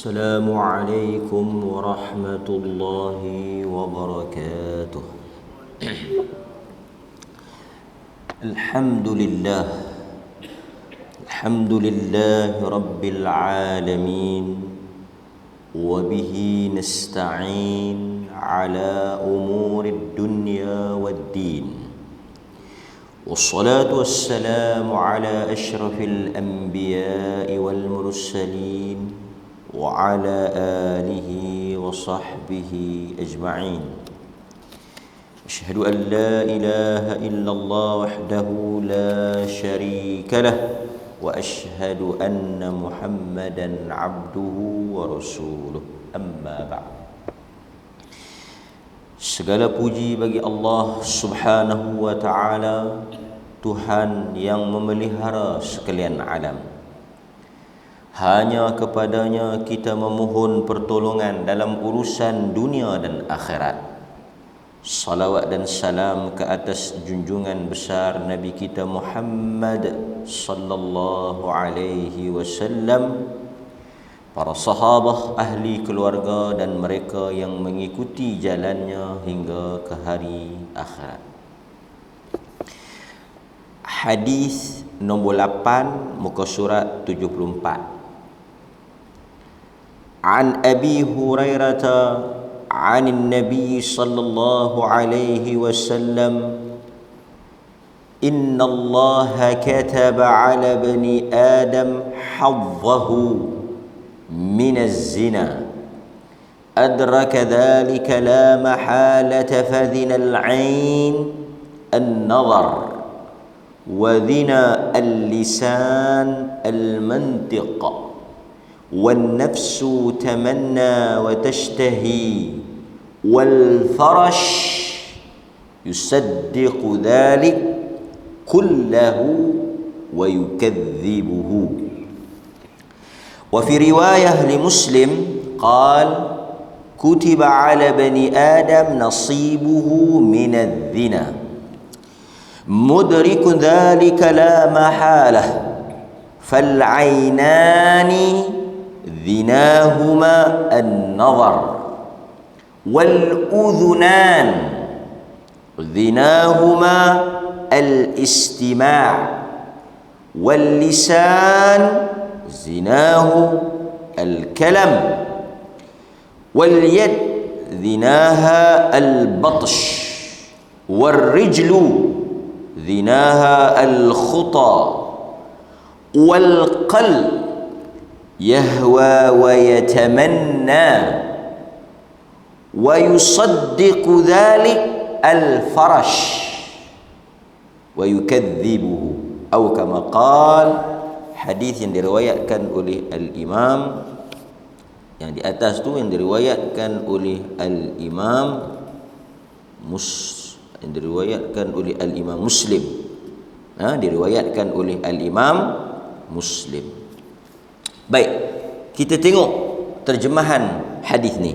السلام عليكم ورحمة الله وبركاته. الحمد لله رب العالمين، وبه نستعين على أمور الدنيا والدين، والصلاة والسلام على أشرف الأنبياء والمرسلين وعلى آله وصحبه أجمعين. أشهد أن لا إله إلا الله وحده لا شريك له، وأشهد أن محمدا عبده ورسوله. أما بعد. Segala puji bagi Allah Subhanahu wa ta'ala, Tuhan yang memelihara sekalian alam. Hanya kepadanya kita memohon pertolongan dalam urusan dunia dan akhirat. Salawat dan salam ke atas junjungan besar Nabi kita Muhammad sallallahu alaihi wasallam, para sahabat, ahli keluarga dan mereka yang mengikuti jalannya hingga ke hari akhirat. Hadis nombor 8 muka surat 74. An Abi Hurairah عن النبي صلى الله عليه وسلم إن الله كتب على ابن آدم حظه من الزنا أدرك ذلك لا محالة، فذن العين النظر، وذنا اللسان المنطق، والنفس تمنى وتشتهي، والفرش يصدق ذلك كله ويكذبه. وفي رواية لمسلم قال: كتب على بني آدم نصيبه من الزنا مدرك ذلك لا محالة، فالعينان ذناهما النظر، والأذنان ذناهما الاستماع، واللسان زناه الكلام، واليد ذناها البطش، والرجل ذناها الخطى، والقلب يهوى ويتمنى، ويصدق ذلك الفرش ويكذبه، أو كما قال. Hadis yang diriwayatkan oleh al-Imam, yang di atas tu yang diriwayatkan oleh al-Imam yang diriwayatkan oleh al-Imam Muslim. Diriwayatkan oleh al-Imam Muslim. Baik, kita tengok terjemahan hadis ni.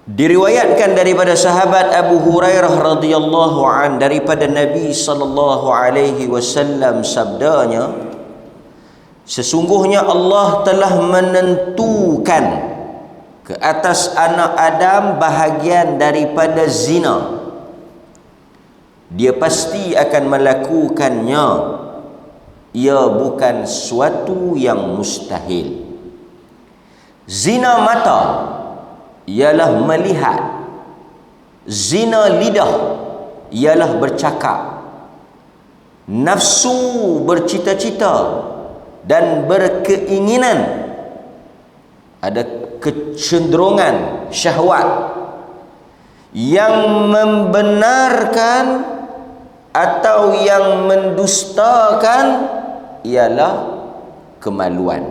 Diriwayatkan daripada sahabat Abu Hurairah radhiyallahu an, daripada Nabi sallallahu alaihi wasallam, sabdanya, sesungguhnya Allah telah menentukan ke atas anak Adam bahagian daripada zina. Dia pasti akan melakukannya. Ia bukan suatu yang mustahil. Zina mata ialah melihat. Zina lidah ialah bercakap. Nafsu bercita-cita dan berkeinginan, ada kecenderungan syahwat yang membenarkan atau yang mendustakan ialah kemaluan.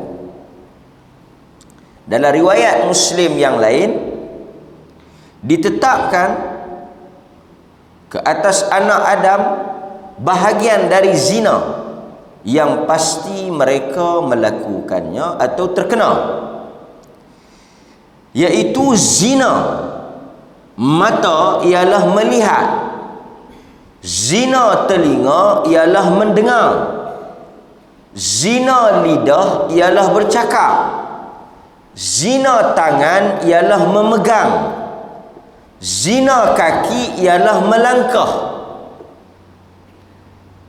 Dalam riwayat Muslim yang lain ditetapkan ke atas anak Adam bahagian dari zina yang pasti mereka melakukannya atau terkena, iaitu zina mata ialah melihat, zina telinga ialah mendengar, zina lidah ialah bercakap, Zina tangan ialah memegang. Zina kaki ialah melangkah.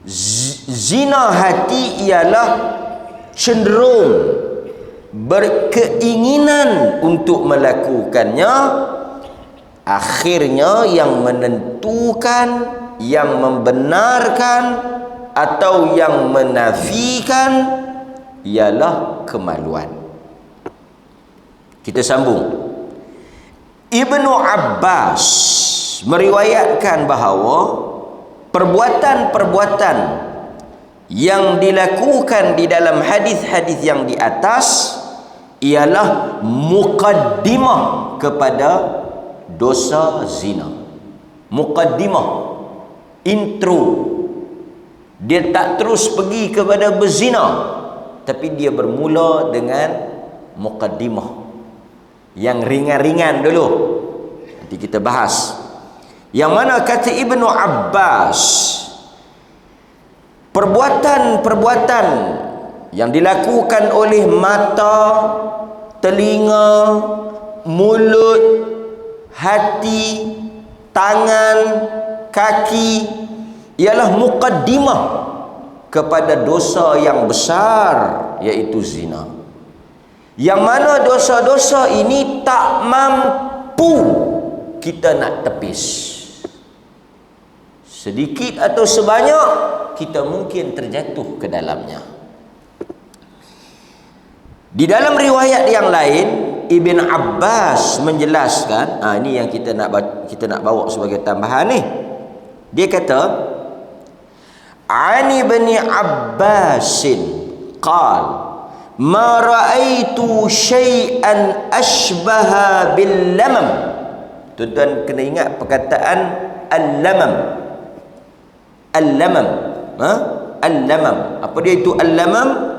Zina hati ialah cenderung, berkeinginan untuk melakukannya. Akhirnya yang menentukan, yang membenarkan atau yang menafikan ialah kemaluan. Kita sambung. Ibnu Abbas meriwayatkan bahawa perbuatan-perbuatan yang dilakukan di dalam hadis-hadis yang di atas ialah muqaddimah kepada dosa zina. Muqaddimah, intro. Dia tak terus pergi kepada berzina, tapi dia bermula dengan muqaddimah yang ringan-ringan dulu. Nanti kita bahas. Yang mana kata Ibnu Abbas, perbuatan-perbuatan yang dilakukan oleh mata, telinga, mulut, hati, tangan, kaki ialah muqaddimah kepada dosa yang besar, iaitu zina. Yang mana dosa-dosa ini tak mampu kita nak tepis. Sedikit atau sebanyak kita mungkin terjatuh ke dalamnya. Di dalam riwayat yang lain, Ibn Abbas menjelaskan, ini yang kita nak bawa sebagai tambahan ni. Dia kata, "Ani bani Abbasin qal ma ra'aitu syai'an ashbaha bil lamam." Tuan-tuan kena ingat perkataan al-lamam. Al-lamam. Al-lamam. Apa dia itu al-lamam?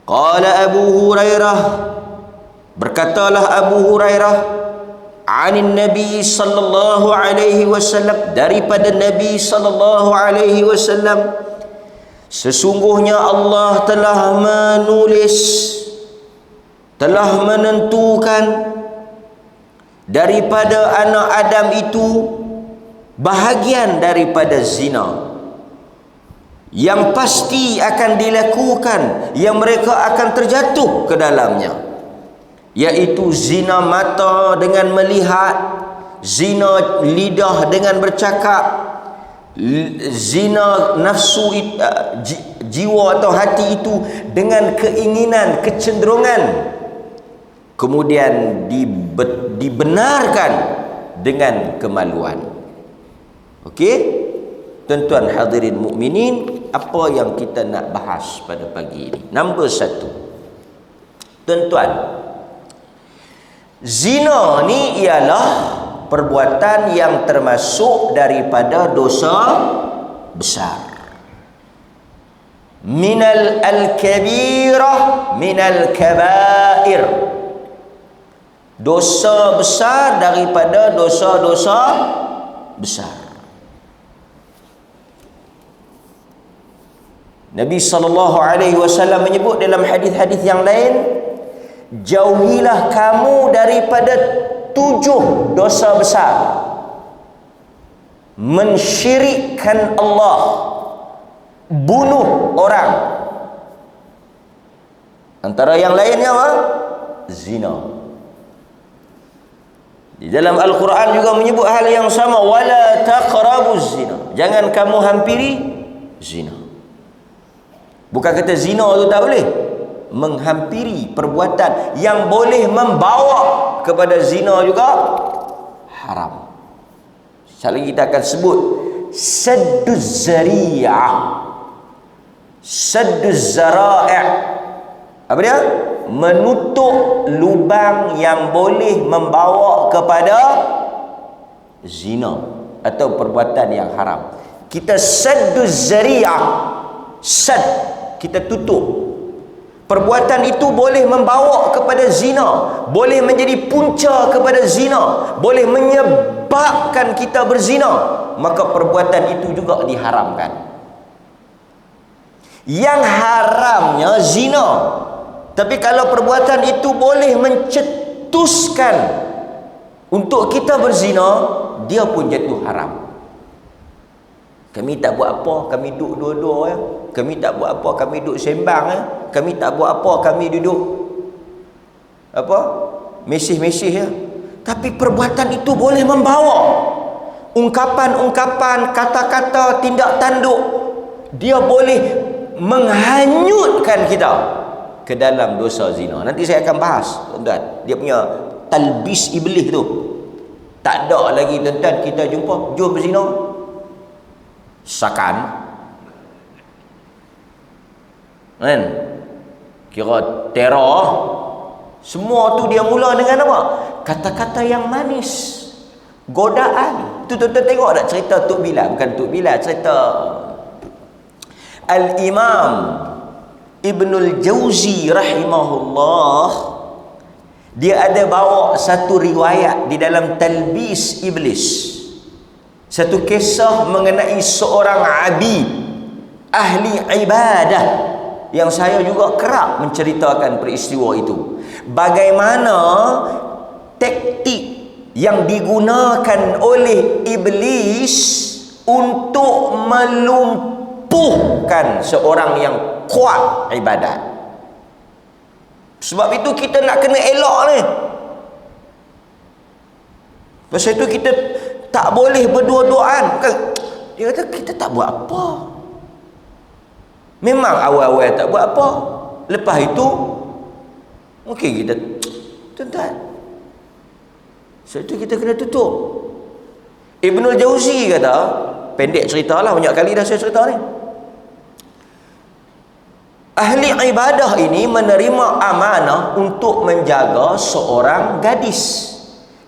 Qala Abu Hurairah, berkatalah Abu Hurairah, anin Nabi sallallahu alaihi wasallam, daripada Nabi sallallahu alaihi wasallam, sesungguhnya Allah telah menulis, telah menentukan daripada anak Adam itu bahagian daripada zina yang pasti akan dilakukan, yang mereka akan terjatuh ke dalamnya, iaitu zina mata dengan melihat, zina lidah dengan bercakap, zina nafsu jiwa atau hati itu dengan keinginan, kecenderungan, kemudian dibenarkan dengan kemaluan. Okey, tuan-tuan hadirin mukminin, apa yang kita nak bahas pada pagi ini? Nombor 1, tuan-tuan, zina ni ialah perbuatan yang termasuk daripada dosa besar. Minal al-kabirah minal kabair. Dosa besar daripada dosa-dosa besar. Nabi SAW menyebut dalam hadis-hadis yang lain, jauhilah kamu daripada 7 dosa besar. Mensyirikkan Allah, bunuh orang, antara yang lainnya apa? Zina. Di dalam Al-Quran juga menyebut hal yang sama, wala taqrabuz zina, jangan kamu hampiri zina. Bukan kata zina tu tak boleh, menghampiri perbuatan yang boleh membawa kepada zina juga haram. Sekali lagi kita akan sebut sadduz zari'ah, sadduz zara'i'. Apa dia? Menutup lubang yang boleh membawa kepada zina atau perbuatan yang haram. Kita sadduz zari'ah, sad, kita tutup. Perbuatan itu boleh membawa kepada zina, boleh menjadi punca kepada zina, boleh menyebabkan kita berzina, maka perbuatan itu juga diharamkan. Yang haramnya zina, Tapi kalau perbuatan itu boleh mencetuskan untuk kita berzina, dia pun jatuh haram. Kami tak buat apa, kami duduk dua-dua ya. Kami tak buat apa, kami duduk sembang ya. Kami tak buat apa, kami duduk apa? Mesih-mesih ya. Tapi perbuatan itu boleh membawa ungkapan-ungkapan, kata-kata, tindak tanduk. Dia boleh menghanyutkan kita ke dalam dosa zina. Nanti saya akan bahas, tuan-tuan. Dia punya talbis iblis tu. Tak ada lagi, tuan-tuan, kita jumpa jom berzina. Sakan. Kan? Kira teror. Semua tu dia mula dengan apa? Kata-kata yang manis. Godaan. Tu tuan-tuan tengok tak cerita Tok Bilal? Bukan Tok Bilal, cerita Al-Imam Ibnul Jauzi rahimahullah. Dia ada bawa satu riwayat di dalam Talbis Iblis. Satu kisah mengenai seorang abid ahli ibadah yang saya juga kerap menceritakan peristiwa itu. Bagaimana taktik yang digunakan oleh iblis untuk melumpuhkan seorang yang kuat ibadat. Sebab itu kita nak kena elok ni. Pasal itu kita tak boleh berdua-duaan. Dia kata kita tak buat apa. Memang awal-awal tak buat apa. Lepas itu mungkin kita tuan-tuan. Sebab itu kita kena tutup. Ibnul Jauzi kata, pendek ceritalah, banyak kali dah saya cerita ni. Ahli ibadah ini menerima amanah untuk menjaga seorang gadis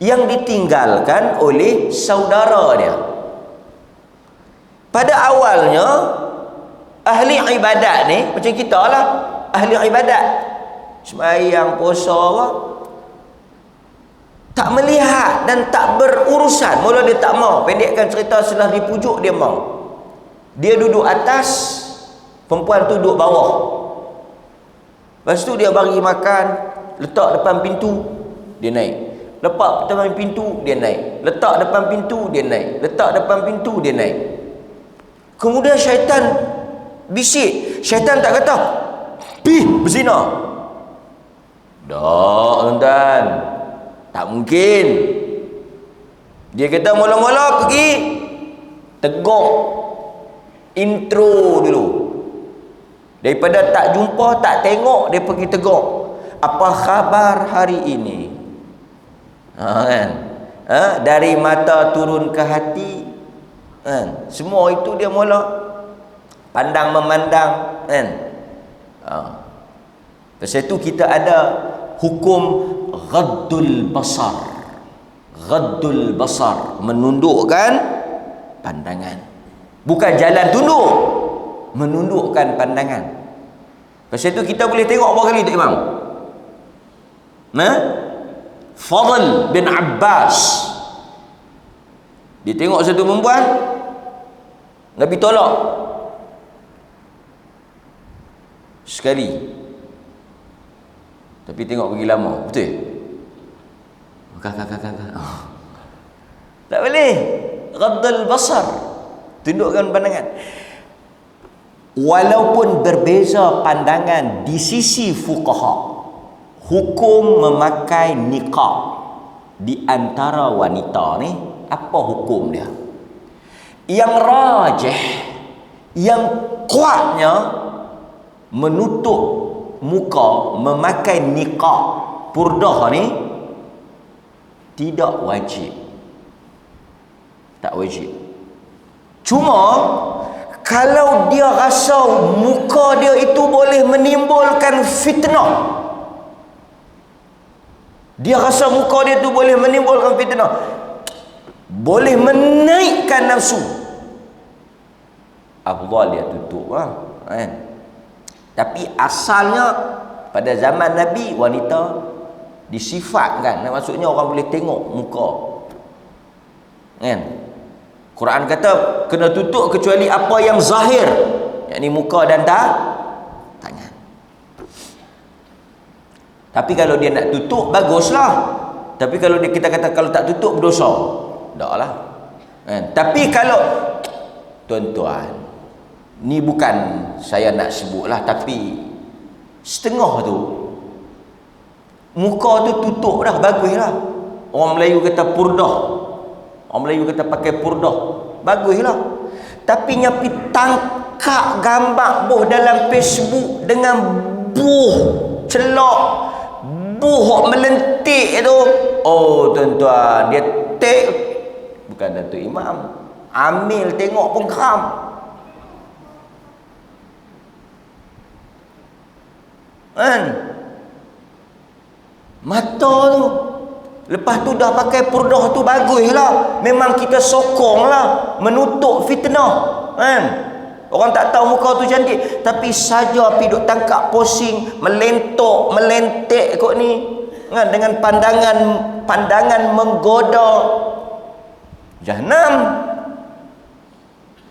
yang ditinggalkan oleh saudara dia. Pada awalnya ahli ibadat ni macam kita lah, ahli ibadat sembahyang, puasa apa, tak melihat dan tak berurusan. Mula dia tak mau. Pendekkan cerita, setelah dipujuk dia mau. Dia duduk atas, perempuan tu duduk bawah. Lepas tu dia bagi makan, letak depan pintu, dia naik. Letak depan pintu, dia naik. Letak depan pintu, dia naik. Letak depan pintu, dia naik. Kemudian syaitan bisik. Syaitan tak kata, "Pih, berzina." Tak, tuan-tuan. Tak mungkin. Dia kata mula-mula pergi tegur, intro dulu. Daripada tak jumpa, tak tengok, dia pergi tegur. Apa khabar hari ini? Kan? Dari mata turun ke hati. Kan? Semua itu dia mula pandang memandang. Kan? Pasal itu kita ada hukum ghaddul basar. Ghaddul basar, menundukkan pandangan. Bukan jalan tunduk, menundukkan pandangan. Pasal itu kita boleh tengok berapa kali Tok Imam? Fadl bin Abbas, dia tengok satu perempuan, Nabi tolak sekali, tapi tengok pergi lama. Betul? Tak boleh. Ghaddul basar, tundukkan pandangan. Walaupun berbeza pandangan di sisi fuqaha, hukum memakai niqab di antara wanita ni, apa hukum dia? Yang rajih, yang kuatnya, menutup muka, memakai niqab, purdah ni tidak wajib. Tak wajib. Cuma kalau dia rasa muka dia itu boleh menimbulkan fitnah, dia rasa muka dia itu boleh menimbulkan fitnah, boleh menaikkan nafsu, afdal dia tutup lah. Tapi asalnya pada zaman Nabi, wanita disifatkan, maksudnya orang boleh tengok muka. Kan? Quran kata kena tutup kecuali apa yang zahir, yakni muka dan tangan. Tapi kalau dia nak tutup, baguslah. Tapi kalau kita kata kalau tak tutup, berdosa. Tak lah. Tapi kalau, tuan-tuan, ni bukan saya nak sebutlah, tapi setengah tu, muka tu tutup dah, baguslah. Orang Melayu kata purdah. Orang Melayu kata pakai purdah. Baguslah. Tapi nyapi tangkap gambar boh dalam Facebook dengan buh celok, buh melentik tu. Oh tuan-tuan, dia bukan Datuk Imam, Amil tengok pun geram. Kan? Mata tu. Lepas tu dah pakai purdah tu, baguslah. Memang kita sokonglah menutup fitnah. Kan? Orang tak tahu muka tu cantik, tapi saja pergi duk tangkap posing, melentok, melentek kot ni. Kan? Dengan pandangan menggoda. Jahanam.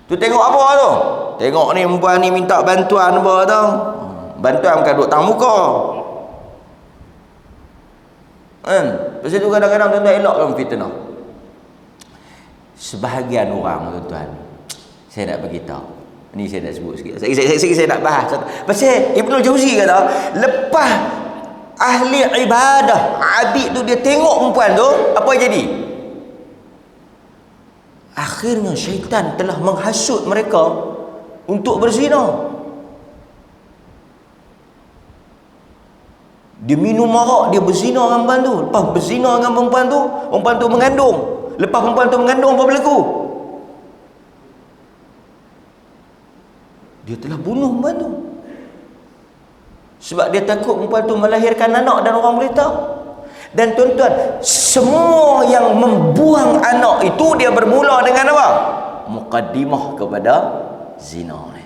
Tu tengok apa tu? Tengok ni perempuan ni minta bantuan apa tu? Bantuan bukan duk tang muka. Kan? Pasal tu kadang-kadang tuan-tuan elakkan fitnah. Sebahagian orang tuan-tuan, saya nak beritahu. Ni saya nak sebut sikit. Saya nak bahas. Pasal Ibnu Jauzi kata, lepas ahli ibadah, abid tu dia tengok perempuan tu, apa jadi? Akhirnya syaitan telah menghasut mereka untuk berzina. Dia minum arak, dia berzina dengan perempuan tu. Lepas berzina dengan perempuan tu mengandung. Lepas perempuan tu mengandung, apa berlaku? Dia telah bunuh perempuan tu. Sebab dia takut perempuan tu melahirkan anak dan orang boleh tahu. Dan tuan-tuan, semua yang membuang anak itu dia bermula dengan apa? Muqaddimah kepada zina ni.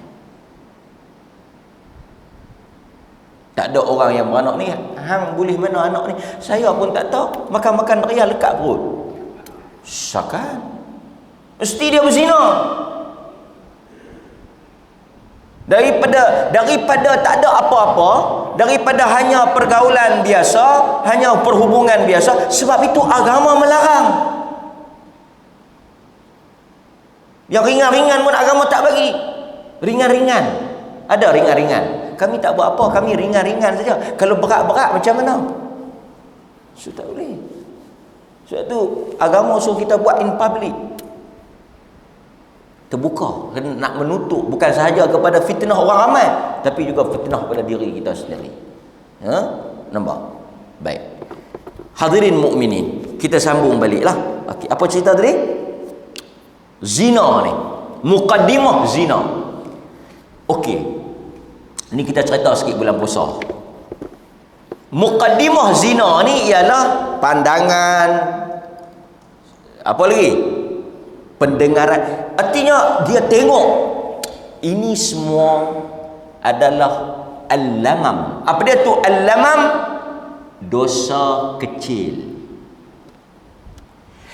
Tak ada orang yang beranak ni, hang boleh mana anak ni? Saya pun tak tahu. Makan-makan ria lekat perut. Sakan. Mesti dia berzina. Daripada tak ada apa-apa, daripada hanya pergaulan biasa, hanya perhubungan biasa, sebab itu agama melarang. Yang ringan-ringan pun agama tak bagi. Ringan-ringan. Ada ringan-ringan. Kami tak buat apa, kami ringan-ringan saja. Kalau berat-berat macam mana? So tak boleh. Sebab tu agama suruh kita buat in public. Terbuka, nak menutup bukan sahaja kepada fitnah orang ramai, tapi juga fitnah pada diri kita sendiri. Ha? Nampak? Baik. Hadirin mukminin, kita sambung baliklah. Okey, apa cerita tadi? Zina ni. Muqaddimah zina. Okey. Ni kita cerita sikit bulan puasa. Muqaddimah zina ni ialah pandangan, apa lagi? Pendengaran. Artinya dia tengok. Ini semua adalah al-lamam. Apa dia tu al-lamam? Dosa kecil.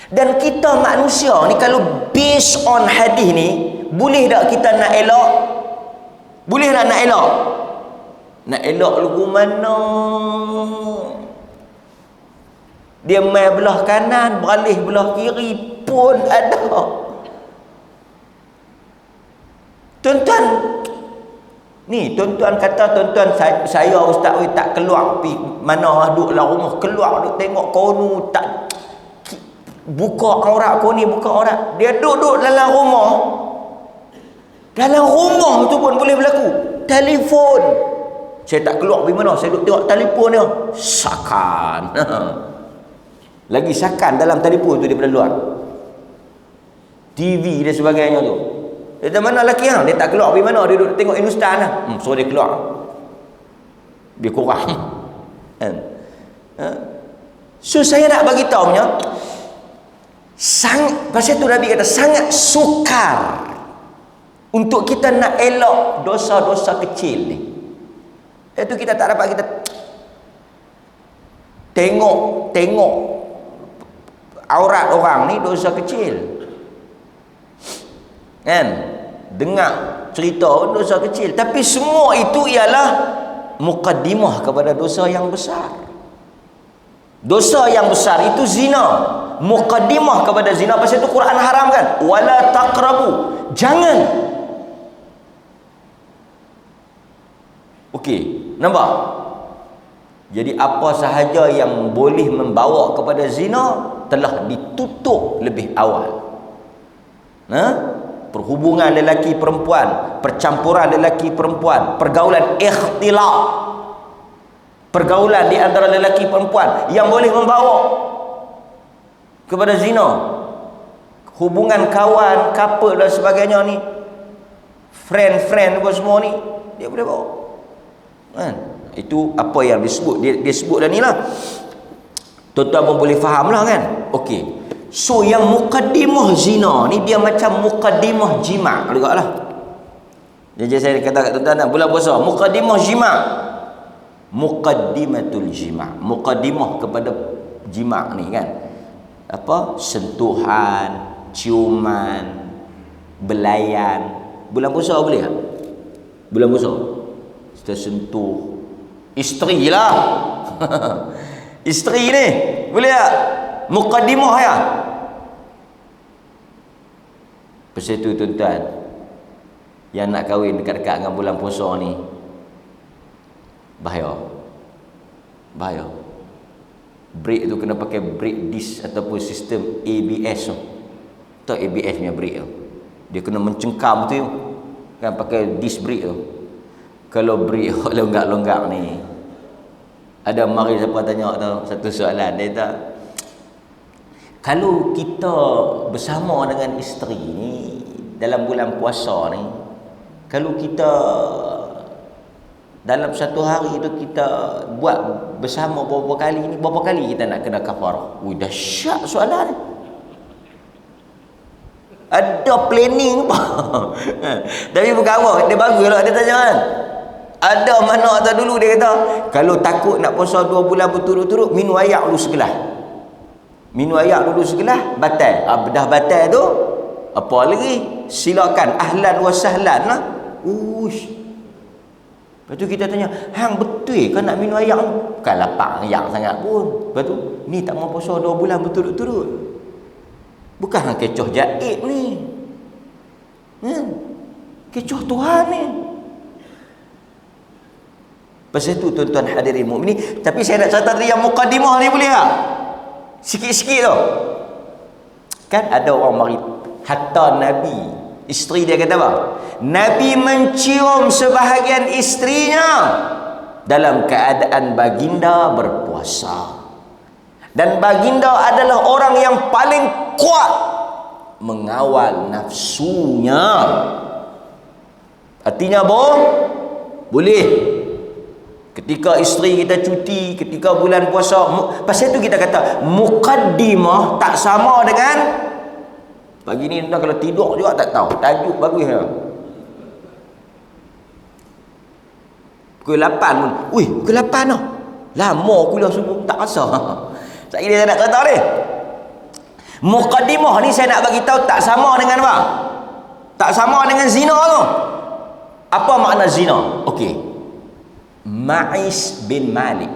Dan kita manusia ni kalau based on hadis ni, boleh tak kita nak elak? Boleh tak nak elak? Nak elak lagu mana? Dia main belah kanan, beralih belah kiri pun ada. Tuan-tuan, ni tuan-tuan kata, tuan-tuan saya ustaz tak keluar pi mana duduk dalam rumah, keluar duk tengok konu tak buka aurat kau ni, buka aurat. Dia duduk dalam rumah. Dalam rumah tu pun boleh berlaku. Telefon. Saya tak keluar pergi mana, saya duduk tengok telefon dia. Sakan. Lagi sakan dalam telefon tu daripada luar. TV dan sebagainya tu. Dia mana lelaki hang? Dia tak keluar pergi mana, dia duduk tengok Hindustan lah. So dia keluar. Dia kurang. So saya nak bagi tahu punya, pasal tu Nabi kata sangat sukar untuk kita nak elak dosa-dosa kecil ni. Itu kita tak dapat, kita tengok aurat orang ni dosa kecil. Kan? Dengar cerita dosa kecil. Tapi semua itu ialah muqaddimah kepada dosa yang besar. Dosa yang besar itu zina, muqaddimah kepada zina. Pasal itu Quran haramkan, wala taqrabu, jangan. Okey, nampak? Jadi apa sahaja yang boleh membawa kepada zina telah ditutup lebih awal. Perhubungan lelaki perempuan, percampuran lelaki perempuan, pergaulan ikhtilat, pergaulan di antara lelaki perempuan yang boleh membawa kepada zina. Hubungan kawan, couple dan sebagainya ni, friend apa semua ni, dia boleh bawa. Itu apa yang disebut, dia sebut dah ni lah. Tuan-tuan pun boleh faham lah kan. Okey, so yang muqaddimah zina ni dia macam muqaddimah jima' juga lah. Jadi saya kata kat tuan-tuan, bulan puasa muqaddimah jima', muqaddimatul jima', muqaddimah kepada jima' ni kan, apa, sentuhan, ciuman, belayan. Bulan puasa boleh tak? Bulan puasa kita sentuh isteri lah. Isteri ni boleh tak? Muqaddimah ya. Pasal tu tuan-tuan, yang nak kahwin dekat-dekat dengan bulan puasa ni, bahaya. Brake tu kena pakai brake disc ataupun sistem ABS tu. Tak ABS punya brake tu, dia kena mencengkam tu kan, pakai disc brake tu. Kalau brake longgak-longgak ni, ada mari siapa tanya tu satu soalan, dia kata, kalau kita bersama dengan isteri ni dalam bulan puasa ni, kalau kita dalam satu hari tu kita buat bersama berapa kali ni, berapa kali kita nak kena kafarah? Ui, dahsyat soalan ni. Ada planning apa? Tapi bukan apa, dia baguslah dia tanya kan. Ada mana tak dulu dia kata, kalau takut nak puasa 2 bulan berturut-turut, minum air dulu segelas. Minum air dulu segelas, batal. Dah batal tu, apa lagi? Silakan, ahlan wa sahlan lah. Uish. Lepas tu kita tanya, hang betul ke nak minum air? Bukan lapang air sangat pun. Lepas tu, ni tak mau puasa 2 bulan berturut-turut. Bukan hang kecoh jaib ni. Kecoh Tuhan ni. Pasal tu tuan-tuan hadirin mukminin, tapi saya nak catat tadi yang muqaddimah ni boleh tak? Sikit-sikit tu. Kan ada orang mari, hatta Nabi, isteri dia kata apa? Nabi mencium sebahagian isterinya dalam keadaan baginda berpuasa. Dan baginda adalah orang yang paling kuat mengawal nafsunya. Artinya boleh. Ketika isteri kita cuti, ketika bulan puasa, pasal tu kita kata muqaddimah tak sama dengan pagi ni. Tuan kalau tidur juga tak tahu tajuk bagus ya. Pukul 8 pun, pukul 8 dah. Lama kuliah subuh tak rasa. Saya dia nak kata ni, muqaddimah ni saya nak bagi tahu tak sama dengan apa? Tak sama dengan zina tu. Apa makna zina? Okey. Ma'is bin Malik.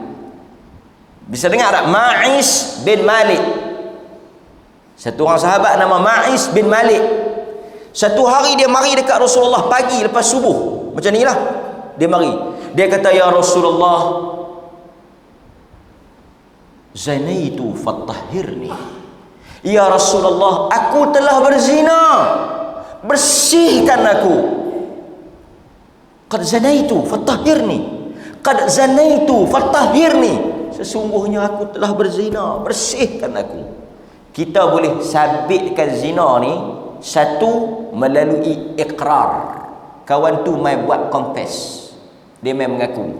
Bisa dengar tak? Ma'is bin Malik. Satu orang sahabat nama Ma'is bin Malik. Satu hari dia mari dekat Rasulullah pagi lepas subuh. Macam ni lah. Dia mari. Dia kata, ya Rasulullah, zanaitu fatahhirni. Ya Rasulullah, aku telah berzina, bersihkan aku. Qad zanaitu fatahhirni. Qad zanaitu fatahhirni. Sesungguhnya aku telah berzina, bersihkan aku. Kita boleh sabitkan zina ni, satu melalui ikrar. Kawan tu mai buat confess, dia mai mengaku.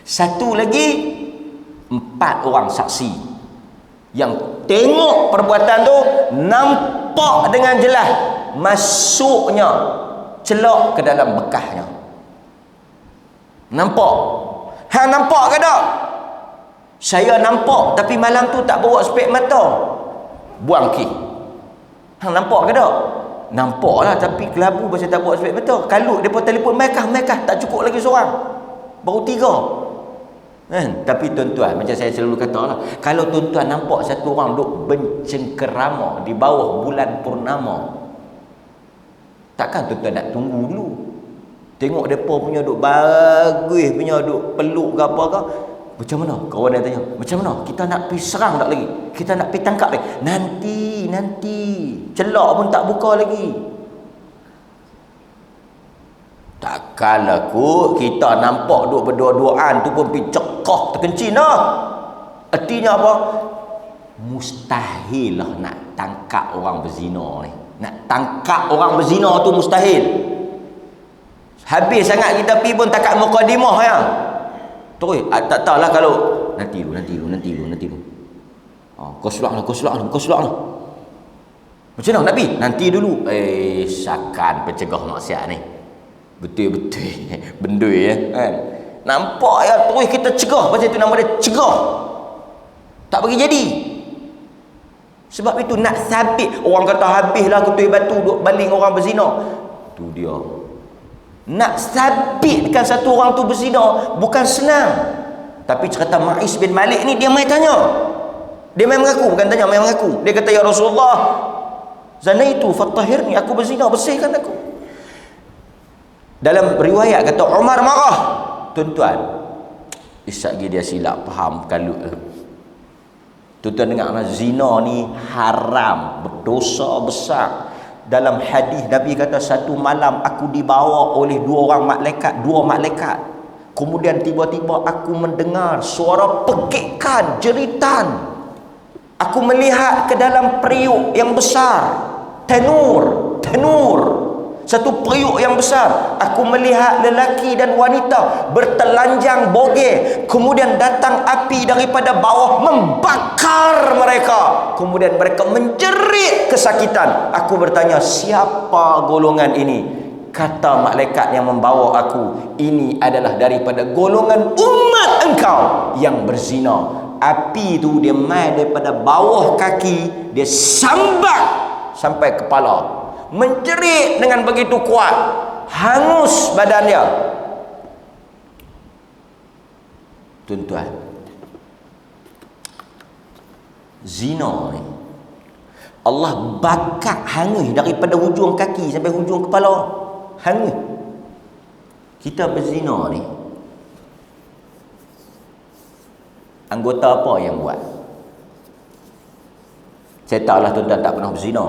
Satu lagi, 4 orang saksi yang tengok perbuatan tu, nampak dengan jelas masuknya celak ke dalam bekahnya. Nampak? Hang nampak ke tak? Saya nampak, tapi malam tu tak bawa spek mata. Buang ki. Hang nampak ke tak? Nampak lah, tapi kelabu pasal tak bawa spek mata. Kalau mereka telefon, mereka tak cukup lagi seorang, baru 3. Tapi tuan-tuan, macam saya selalu kata lah, kalau tuan-tuan nampak satu orang duk bencengkerama di bawah bulan purnama, takkan tuan-tuan nak tunggu dulu? Tengok mereka punya duk bagus, punya duk peluk ke apa ke, macam mana? Kawan dia tanya, macam mana? Kita nak pergi serang tak lagi? Kita nak pergi tangkap lagi? Nanti celak pun tak buka lagi. Takkanlah kot kita nampak duk berdua-duaan tu pun pergi cekah terkencin lah. Artinya apa? Mustahil lah nak tangkap orang berzina ni. Nak tangkap orang berzina tu mustahil. Habis sangat kita pergi pun takat mukadimah ya. Terus tak tahulah kalau nanti dulu. Kau sulak lah. Macam mana nak pergi? Nanti dulu. Sakan pencegah maksiat ni. Betul-betul bendui ya kan. Nampak ya, terus kita cegah. Pasal itu nama dia cegah. Tak bagi jadi. Sebab itu nak sabit. Orang kata habislah ketua batu duk baling orang berzina. Tu dia. Nak sabitkan satu orang tu berzina bukan senang. Tapi cerita Ma'is bin Malik ni, dia mai tanya. Dia mai mengaku, bukan tanya, mai mengaku. Dia kata, ya Rasulullah, zanaitu fattahirni, aku berzina, bersihkan aku. Dalam riwayat kata Umar marah. Tuan-tuan, lagi dia silap faham kalut. Tuan-tuan dengar, zina ni haram, berdosa besar. Dalam hadis Nabi kata, satu malam aku dibawa oleh dua malaikat. Kemudian tiba-tiba aku mendengar suara pekikan, jeritan. Aku melihat ke dalam periuk yang besar, tanur. Satu periuk yang besar. Aku melihat lelaki dan wanita bertelanjang bogeh. Kemudian datang api daripada bawah membakar mereka. Kemudian mereka menjerit kesakitan. Aku bertanya, siapa golongan ini? Kata malaikat yang membawa aku, ini adalah daripada golongan umat engkau yang berzina. Api tu dia mai daripada bawah kaki, dia sambat sampai kepala. Menjerit dengan begitu kuat, hangus badan dia. Tuan-tuan, zina ni Allah bakar hangus daripada hujung kaki sampai hujung kepala. Hangus. Kita berzina ni, anggota apa yang buat? Saya tahulah tuan-tuan tak pernah berzina,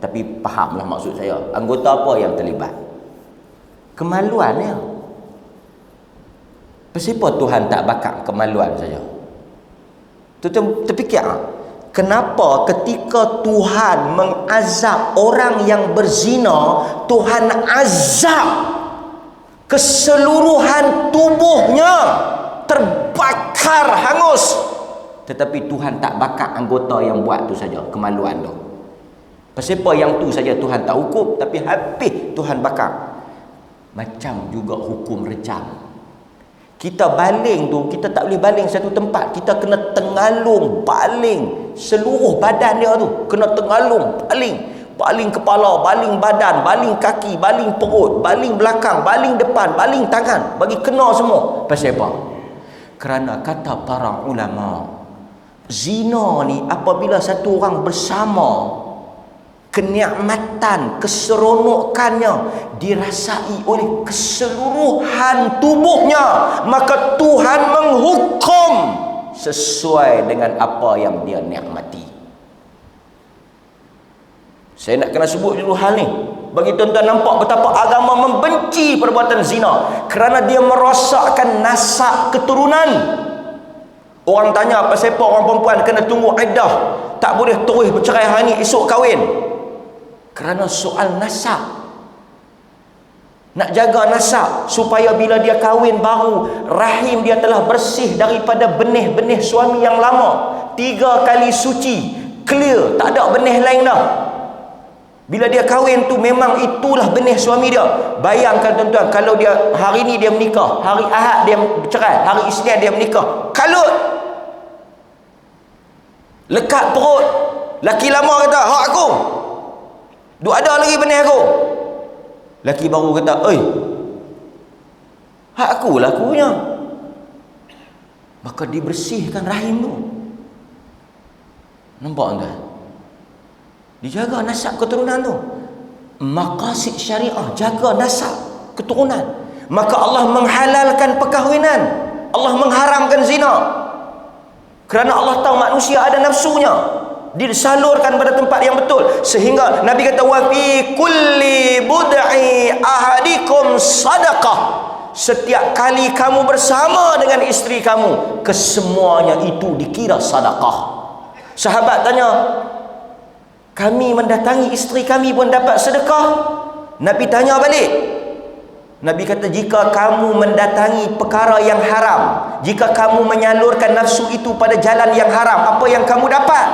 tapi fahamlah maksud saya. Anggota apa yang terlibat? Kemaluan dia. Kenapa Tuhan tak bakar kemaluan saja? Tuan-tuan terfikir, kenapa ketika Tuhan mengazab orang yang berzina, Tuhan azab keseluruhan tubuhnya, terbakar hangus, tetapi Tuhan tak bakar anggota yang buat tu saja, kemaluan tu? Pasal apa yang tu saja Tuhan tak hukum, tapi habis Tuhan bakar? Macam juga hukum rejam. Kita baling tu, kita tak boleh baling satu tempat. Kita kena tengalung, baling seluruh badan dia tu. Kena tengalung, baling. Baling kepala, baling badan, baling kaki, baling perut, baling belakang, baling depan, baling tangan. Bagi kena semua. Pasal apa? Kerana kata para ulama, zina ni apabila satu orang bersama, kenikmatan, keseronokannya dirasai oleh keseluruhan tubuhnya, maka Tuhan menghukum sesuai dengan apa yang dia nikmati. Saya nak kena sebut dulu hal ni bagi tuan-tuan nampak betapa agama membenci perbuatan zina, kerana dia merosakkan nasab keturunan. Orang tanya, pasal apa orang perempuan kena tunggu iddah, tak boleh terus bercerai hari ni esok kahwin? Kerana soal nasab. Nak jaga nasab supaya bila dia kahwin baru, rahim dia telah bersih daripada benih-benih suami yang lama. 3 kali suci, clear, tak ada benih lain dah. Bila dia kahwin tu memang itulah benih suami dia. Bayangkan tuan-tuan, kalau dia hari ni dia menikah, hari Ahad dia bercerai, hari Isnin dia menikah, kalut, lekat perut. Laki lama kata, hak aku, duk ada lagi benih aku. Laki baru kata, oi, hak aku lah aku punya. maka dibersihkan rahim tu. Nampak tuan? Dijaga nasab keturunan tu. Maqasid syariah, jaga nasab keturunan. Maka Allah menghalalkan perkahwinan, Allah mengharamkan zina. Kerana Allah tahu manusia ada nafsunya, disalurkan pada tempat yang betul. Sehingga Nabi kata, wa fi kulli bud'i ahadikum sadaqah. Setiap kali kamu bersama dengan isteri kamu, kesemuanya itu dikira sedekah. Sahabat tanya, kami mendatangi isteri kami pun dapat sedekah? Nabi tanya balik. Nabi kata, jika kamu mendatangi perkara yang haram, jika kamu menyalurkan nafsu itu pada jalan yang haram, apa yang kamu dapat?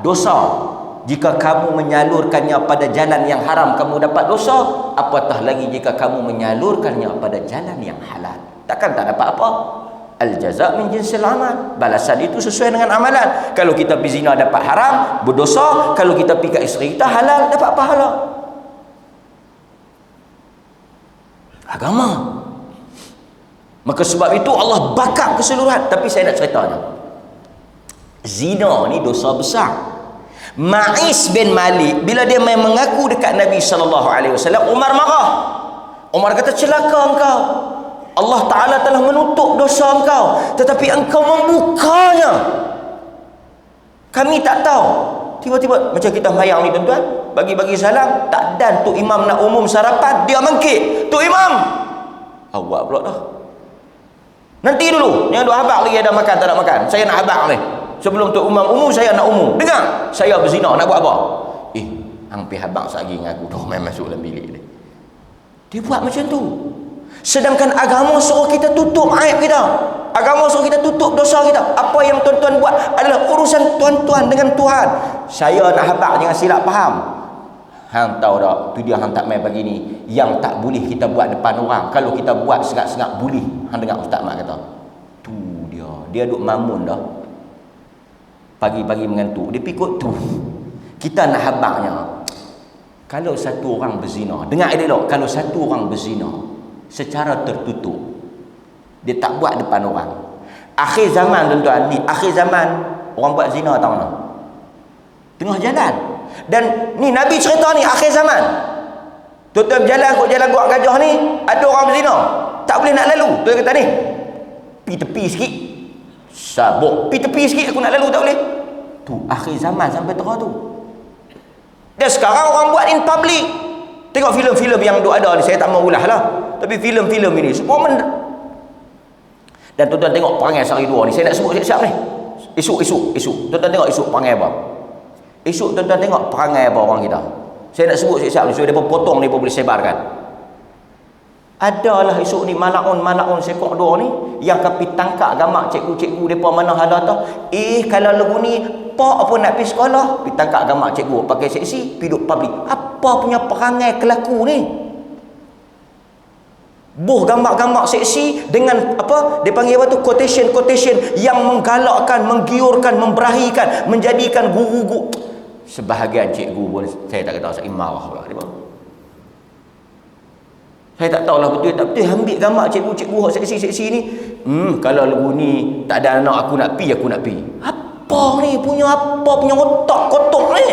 Dosa. Jika kamu menyalurkannya pada jalan yang haram, kamu dapat dosa. Apatah lagi jika kamu menyalurkannya pada jalan yang halal. Takkan tak dapat apa? Al-jaza' min jinsil amal. Balasan itu sesuai dengan amalan. Kalau kita pergi zina dapat haram, berdosa. Kalau kita pergi kat isteri kita halal, dapat pahala. Agama. Maka sebab itu Allah bakar keseluruhan. Tapi saya nak ceritanya, zina ni dosa besar. Ma'is bin Malik, bila dia main mengaku dekat Nabi SAW, Umar marah. Umar kata, celaka engkau, Allah Ta'ala telah menutup dosa engkau, tetapi engkau membukanya. Kami tak tahu. Tiba-tiba macam kita mayang ni tuan-tuan, bagi-bagi salam, tak dan Tok Imam nak umum sarapan, dia mengkit, Tok Imam, awak pula dah. Nanti dulu, yang duk habaq lagi ada makan tak nak makan, saya nak habaq ni. Sebelum Tok Imam umum, saya nak umum. Dengar, saya berzina, nak buat apa? Hang pi habaq sagi dengan aku, dah main masuk dalam bilik dia. Dia buat macam tu. Sedangkan agama suruh kita tutup aib kita. Agama suruh kita tutup dosa kita. Apa yang tuan-tuan buat adalah urusan tuan-tuan dengan Tuhan. Saya nak habaq, jangan silap faham. Hang tahu tak, tu dia hang tak main pagi ni. Yang tak boleh kita buat depan orang. Kalau kita buat sengak-sengak boleh. Hang dengar Ustaz Mak kata. Tu dia. Dia duk mamun dah. Pagi-pagi mengantuk, dia pikut tu. Kita nak habaqnya, kalau satu orang berzina, dengar elok, kalau satu orang berzina secara tertutup, dia tak buat depan orang. Akhir zaman tuan-tuan, ni akhir zaman, orang buat zina tahu tak? Tengah jalan. Dan ni Nabi cerita ni akhir zaman. Tuan-tuan jalan Gua Gajah ni, ada orang berzina, tak boleh nak lalu. Tuan kata ni, pi tepi sikit. Sabuk, pi tepi sikit, aku nak lalu tak boleh. Tu akhir zaman sampai terah tu. Dan sekarang orang buat in public. Tengok filem-filem yang ada ni, saya tak mau ulah lah, tapi filem-filem ini semua dan tuan-tuan tengok perangai sehari dua ni, saya nak sebut siap-siap ni. Esok tuan-tuan tengok esok perangai apa. Esok tuan-tuan tengok perangai apa orang kita. Saya nak sebut siap-siap ni, so dia potong ni boleh sebarkan. Adalah esok ni malaun sekok dua ni yang kapi tangkap gamak cikgu-cikgu depa mana hala tau. Kalau lagu ni pak pun nak pergi sekolah, pi tangkap gamak cikgu pakai seksi, pi duk public. Apa punya perangai kelaku ni? Buh gamak-gamak seksi dengan apa? Dia panggil apa tu? Quotation yang menggalakkan, menggiurkan, memberahikan, menjadikan guru-guru. Sebahagian cikgu pun saya tak kata saya marah pula dia. Saya tak tahulah betul tak betul ambil gambar cikgu-cikgu hak seksi-seksi ni. Kalau lagu ni tak ada anak aku nak pi. Apa ni punya otak kotor ni?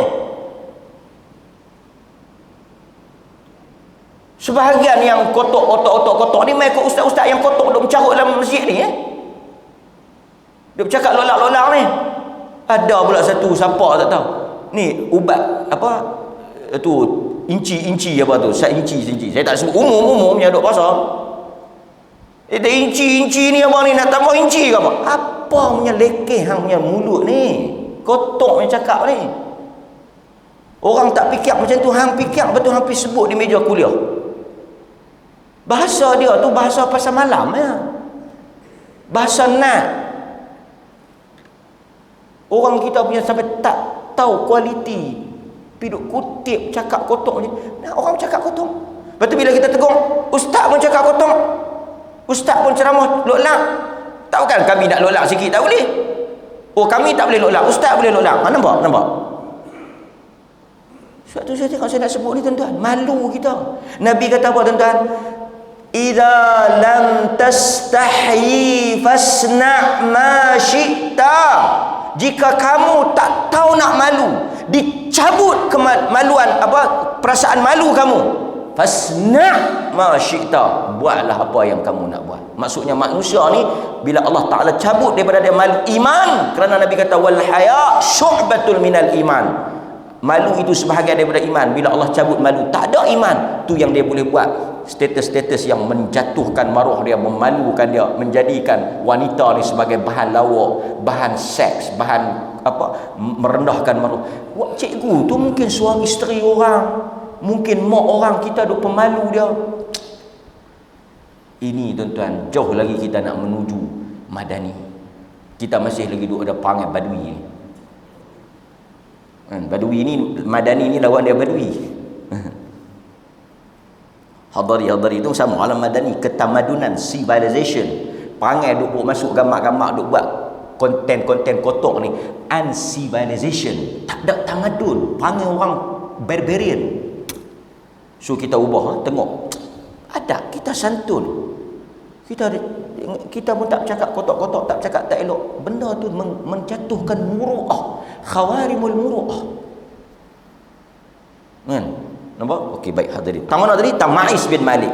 Sebahagian yang kotor otak kotor ni mai ke ustaz-ustaz yang kotor duk mencarut dalam masjid ni Dia bercakap lolak-lolak ni. Ada pula satu siapa tak tahu. Ni ubat apa tu inci apa tu, inci saya tak sebut umum yang duk pasal. Inci ni abang ni nak tambah inci ke apa? Apa punya lekeh hang punya mulut ni, kotor punya cakap ni. Orang tak fikir macam tu, hang fikir betul, hang pergi sebut di meja kuliah. Bahasa dia tu bahasa pasal malam bahasa nak. Orang kita punya sampai tak tahu kualiti, piduk kutip cakap kotor ni. Nah, orang cakap kotor. Lepas tu bila kita tegur, ustaz pun cakap kotor, ustaz pun ceramah lolak. Takkan kami nak lolak sikit tak boleh? Kami tak boleh lolak, ustaz boleh lolak. Nampak? Sebab tu saya tengok saya nak sebut ni tuan-tuan, malu kita. Nabi kata apa tuan-tuan? idza lam tastahi fasna' ma syi'ta. Jika kamu tak tahu nak malu, dicabut kemaluan, perasaan malu kamu, fasna' ma syi'ta, buatlah apa yang kamu nak buat. Maksudnya manusia ni bila Allah Taala cabut daripada dia malu, iman, kerana Nabi kata wal haya syu'batul minal iman. Malu itu sebahagian daripada iman. Bila Allah cabut malu, tak ada iman, tu yang dia boleh buat status-status yang menjatuhkan maruah dia, memalukan dia, menjadikan wanita ni sebagai bahan lawak, bahan seks, bahan merendahkan maruah. Cikgu tu mungkin suami isteri orang, mungkin mak orang, kita duk pemalu dia. Ini tuan-tuan, jauh lagi kita nak menuju madani. Kita masih lagi duk ada perangai badui ni. Badui ni, madani ni lawan dia badui. Hadari itu sama alam madani, ketamadunan, civilization. Perangai duk masuk gambar-gambar, duk buat konten-konten kotor ni, uncivilization, tak ada tamadun, perangai orang barbarian. So kita ubah, tengok ada, kita santun, kita pun tak cakap kotor-kotor, tak cakap tak elok. Benda tu menjatuhkan muru'ah, khawarimul muru'ah. Kan? Nampak? Okey, baik hadirin. Mana tadi? Ma'is bin Malik.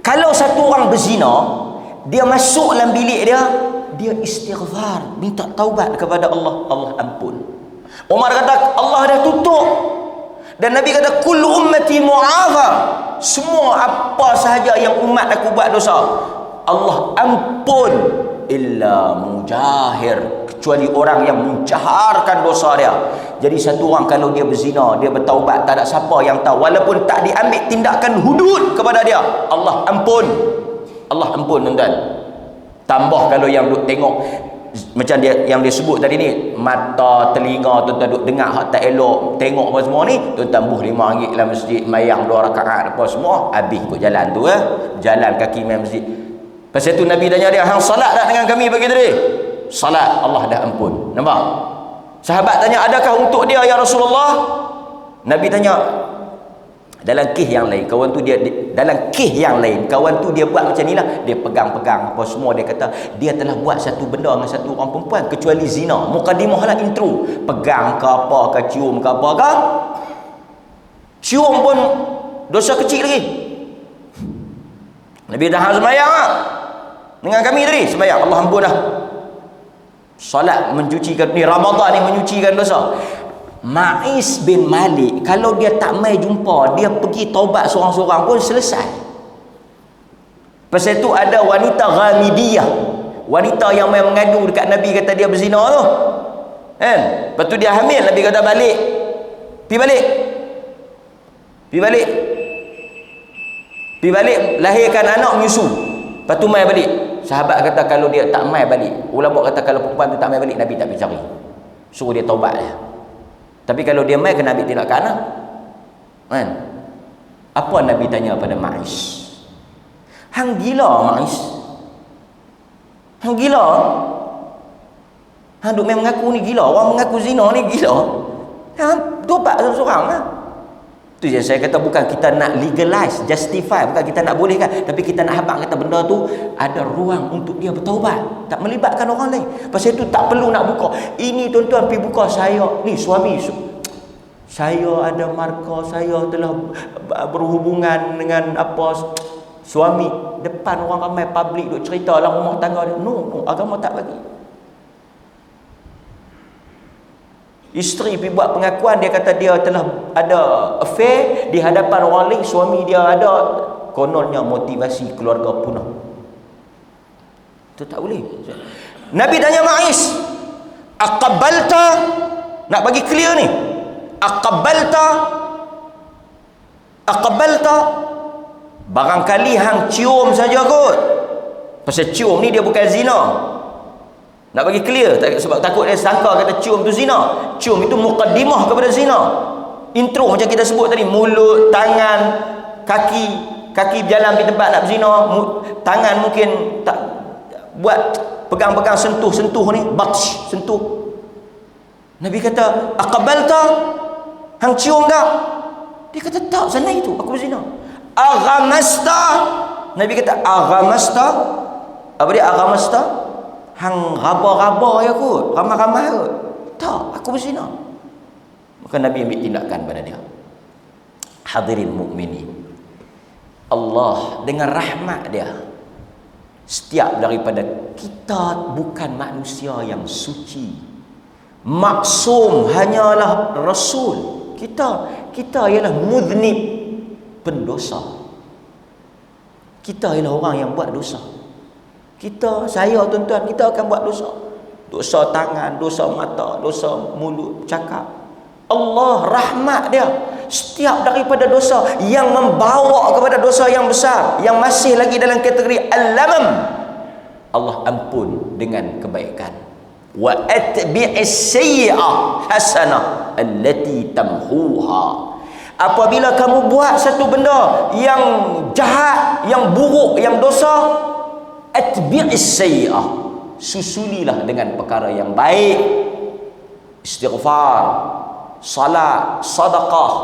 Kalau satu orang berzina, dia masuk dalam bilik dia istighfar, minta taubat kepada Allah, Allah ampun. Umar kata Allah dah tutup. Dan Nabi kata kullu ummati mu'afa, semua apa sahaja yang umat aku buat dosa, Allah ampun, illa mujahir, kecuali orang yang menjaharkan dosa dia. Jadi satu orang kalau dia berzina, dia bertaubat, tak ada siapa yang tahu, walaupun tak diambil tindakan hudud kepada dia, Allah ampun. Allah ampun, tuan-tuan. Tambah kalau yang duk tengok macam yang dia sebut tadi ni, mata, telinga, tuan-tuan duk dengar hak tak elok, tengok apa semua ni, tuan-tuan buh RM5 dalam masjid, mayang 2 rakaat apa semua, habis kot jalan tu, jalan kaki main masjid. Pasal tu Nabi tanya dia, hang salat tak dengan kami pagi tadi? Salat, Allah dah ampun. Nampak? Sahabat tanya, adakah untuk dia ya Rasulullah? Nabi tanya, dalam kes yang lain, kawan tu dia buat macam ni lah, dia pegang-pegang apa semua, dia kata dia telah buat satu benda dengan satu orang perempuan kecuali zina. Mukadimah lah, intro, pegang ke apa ke, cium ke apa ke, cium pun dosa kecil lagi. Nabi dah sembahyang lah dengan kami tadi, sembahyang, Allah ampun dah. Solat mencucikan ni, Ramadan ni menyucikan dosa. Ma'is bin Malik, kalau dia tak mai jumpa, dia pergi taubat seorang-seorang pun selesai. Pasal tu ada wanita Ghamidiyah, wanita yang mai mengadu dekat Nabi, kata dia berzina tu, kan? Lepas tu dia hamil, Nabi kata balik, pergi balik, lahirkan anak, menyusu. Lepas tu mai balik. Sahabat kata kalau dia tak mai balik, ulama kata kalau perempuan tu tak mai balik, Nabi tak pergi cari, suruh dia taubat je. Tapi kalau dia mai, kena ambil tindakan lah, kan? Apa Nabi tanya pada Ma'is? Hang gila Ma'is? Hang gila? Hang duk main mengaku ni gila, orang mengaku zina ni gila. Hang tobat seorang-seorang lah. Tu yang saya kata, bukan kita nak legalize, justify, bukan kita nak bolehkan, tapi kita nak habaq kata benda tu ada ruang untuk dia bertaubat, tak melibatkan orang lain. Pasal itu tak perlu nak buka. Ini tuan-tuan pergi buka, saya ni suami, saya ada markah, saya telah berhubungan dengan apa, suami, depan orang ramai, public duk cerita dalam rumah tangga dia. No, agama tak bagi. Isteri pergi buat pengakuan, dia kata dia telah ada affair di hadapan orang lain, suami dia ada, kononnya motivasi keluarga punah. Itu tak boleh. Nabi tanya Ma'is, aqabbalta, nak bagi clear ni, aqabbalta, barangkali hang cium saja kot. Pasal cium ni dia bukan zina. Nak bagi clear, sebab takut dia sangka kata cium tu zina. Cium itu mukaddimah kepada zina. Intro macam kita sebut tadi, mulut, tangan, kaki berjalan di tempat nak berzina, tangan mungkin tak buat pegang-pegang, sentuh ni, batsh, sentuh. Nabi kata, aqbalta, hang cium tak? Dia kata tak, sana itu aku berzina. Aghamasta. Nabi kata aghamasta. Apa dia aghamasta? Hang raba-raba ya kot, ramai-ramai kot. Tak, aku berzina. Maka Nabi ambil tindakan pada dia. Hadirin mukminin, Allah dengan rahmat dia, setiap daripada kita bukan manusia yang suci, maksum, hanyalah rasul. Kita ialah mudhnib, pendosa. Kita ialah orang yang buat dosa. Saya tuan-tuan, kita akan buat dosa. Dosa tangan, dosa mata, dosa mulut, cakap. Allah rahmat dia, setiap daripada dosa yang membawa kepada dosa yang besar, yang masih lagi dalam kategori al-lamam, Allah ampun dengan kebaikan. Wa atbi'is sayyi'ah hasanah allati tamhuha. Apabila kamu buat satu benda yang jahat, yang buruk, yang dosa, atbi'is sayyi'ah, susulilah dengan perkara yang baik. Istighfar, salat, sedekah.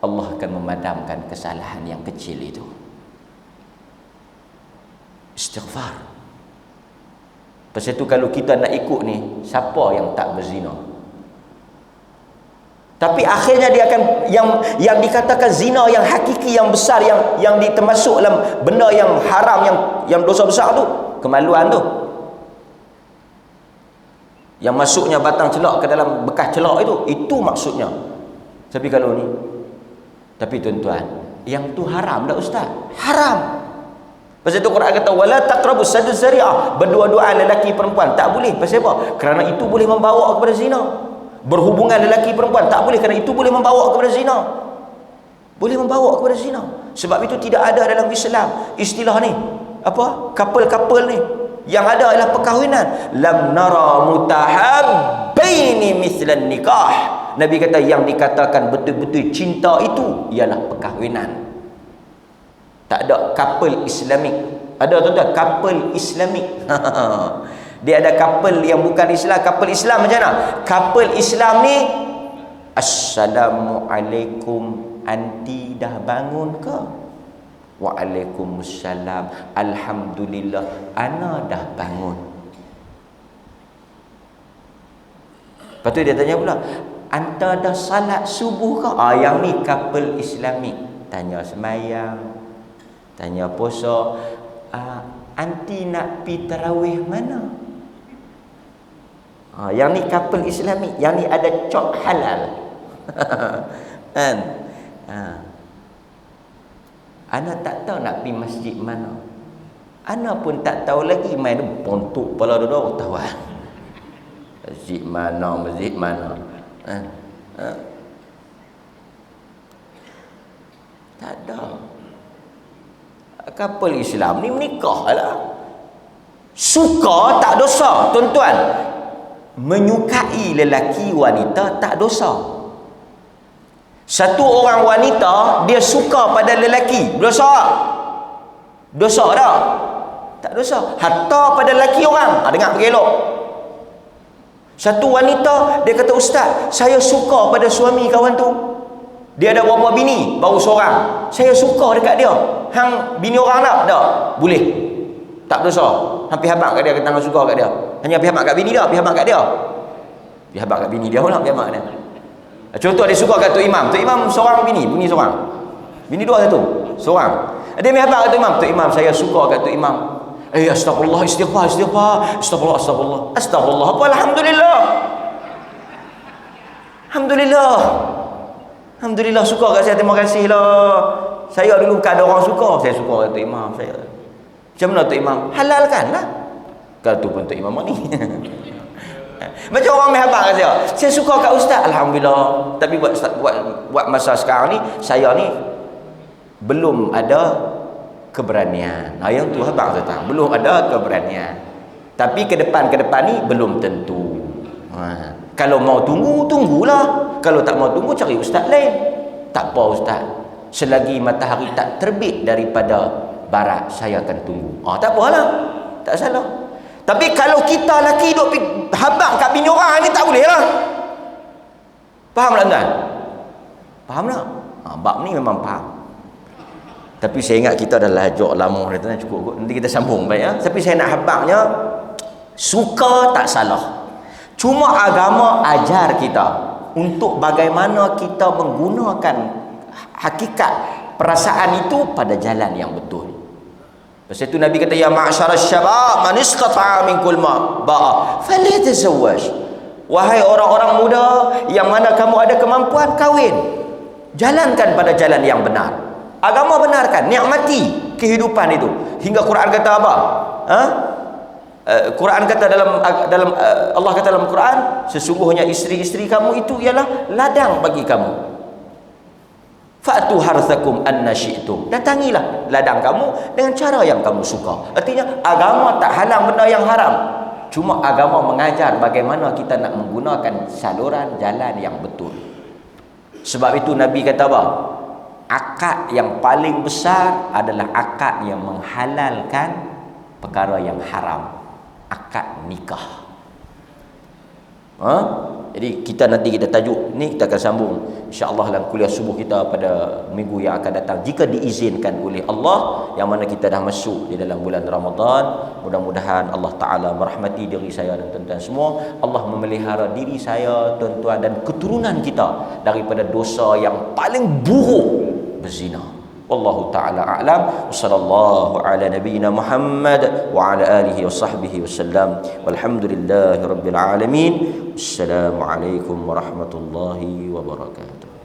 Allah akan memadamkan kesalahan yang kecil itu. Istighfar. Pasal itu kalau kita nak ikut ni, siapa yang tak berzina? Tapi akhirnya dia akan yang dikatakan zina yang hakiki, yang besar, yang termasuk dalam benda yang haram, yang dosa besar tu, kemaluan tu. Yang masuknya batang celak ke dalam bekas celak itu maksudnya. Tapi kalau ni, tapi tuan-tuan, yang tu haram dah ustaz? Haram. Pasal itu Quran kata wala taqrabus sadus zari'ah, berdua-duaan lelaki perempuan tak boleh. Pasal apa? Kerana itu boleh membawa kepada zina. Berhubungan lelaki perempuan tak boleh, kerana itu boleh membawa kepada zina. Boleh membawa kepada zina. Sebab itu tidak ada dalam Islam istilah ni, apa? Couple ni. Yang ada adalah perkahwinan. Lam nara mutahabbaini mithlan nikah. Nabi kata yang dikatakan betul-betul cinta itu ialah perkahwinan. Tak ada couple Islamik. Ada tuan-tuan couple Islamik. Dia ada couple yang bukan Islam. Couple Islam macam mana? Couple Islam ni, Assalamualaikum, anti dah bangun ke? Waalaikumsalam, alhamdulillah, ana dah bangun. Lepas tu dia tanya pula, anta dah salat subuh ke? Yang ni couple Islamik. Tanya semayang, tanya puasa. Anti nak pi tarawih mana? Yang ni couple Islamik. Yang ni ada cok halal. Kan? Ana tak tahu nak pi masjid mana. Ana pun tak tahu lagi, main pontuk kepala dua-dua tahu. Masjid mana. Tak ada. Couple Islam ni menikah lah. Suka tak dosa, tuan-tuan. Menyukai lelaki wanita tak dosa. Satu orang wanita dia suka pada lelaki, dosa tak? Dosa tak? Tak dosa. Hatta pada lelaki orang, dengar bergelok. Satu wanita dia kata, ustaz, saya suka pada suami kawan tu. Dia ada berapa bini? Baru seorang. Saya suka dekat dia. Hang bini orang tak? Tak. Boleh. Tak berdosa. Hampir habaq kat dia, kata hang suka kat dia. Hanya pihak kat bini dia, pihak kat dia. Pihak kat bini dia pula, pihak kat dia. Contoh dia suka kat Tok Imam. Tok Imam seorang bini seorang. Bini dua satu. Seorang. Dia pihak kat Tok Imam. Tok Imam, saya suka kat Tok Imam. Astagfirullah, istighfar. Astagfirullah. Astagfirullah. Apa? Alhamdulillah. Alhamdulillah suka kat saya, terima kasih lah. Saya dulu bukan ada orang suka, saya suka kat Tok Imam saya. Macam mana Tok Imam? Halalkan lah. Kalau tu pun Tok Imam ni. Macam orang mehabak kat saya suka kat ustaz, alhamdulillah. Tapi buat masa sekarang ni, saya ni belum ada keberanian. Yang tu habak datang, belum ada keberanian. Tapi ke depan ni belum tentu. Kalau mau tunggulah. Kalau tak mau tunggu, cari ustaz lain. Tak apa ustaz, selagi matahari tak terbit daripada barat, saya akan tunggu. Tak apalah, tak salah. Tapi kalau kita lelaki duk habaq kat bini orang ni, tak boleh lah. Faham tak tuan? Faham tak? Bab ni memang faham. Tapi saya ingat kita dah lajak lama dah, cukup kot. Nanti kita sambung baik ya. Tapi saya nak habaknya, suka tak salah. Cuma agama ajar kita untuk bagaimana kita menggunakan hakikat perasaan itu pada jalan yang betul. Lepas itu Nabi kata, ya ma'syaras syabab man istata'a minkum ba'a falyatazawwaj. Wahai orang-orang muda yang mana kamu ada kemampuan, kahwin. Jalankan pada jalan yang benar. Agama benarkan, nikmati kehidupan itu. Hingga Quran kata apa? Quran kata dalam Allah kata dalam Quran, sesungguhnya isteri-isteri kamu itu ialah ladang bagi kamu. Fa'tu harthakum anna syi'tum. Datangilah ladang kamu dengan cara yang kamu suka. Artinya agama tak halang benda yang haram. Cuma agama mengajar bagaimana kita nak menggunakan saluran jalan yang betul. Sebab itu Nabi kata apa? Akad yang paling besar adalah akad yang menghalalkan perkara yang haram. Akad nikah. Jadi nanti kita tajuk ni kita akan sambung insya-Allah dalam kuliah subuh kita pada minggu yang akan datang, jika diizinkan oleh Allah, yang mana kita dah masuk di dalam bulan Ramadan. Mudah-mudahan Allah Taala merahmati diri saya dan tuan-tuan semua. Allah memelihara diri saya, tuan-tuan dan keturunan kita daripada dosa yang paling buruk, berzina. Wallahu ta'ala a'lam. Wassallallahu ala nabiyyina Muhammad wa ala alihi wa sahbihi wasallam. Walhamdulillahi rabbil alamin. Assalamualaikum warahmatullahi wabarakatuh.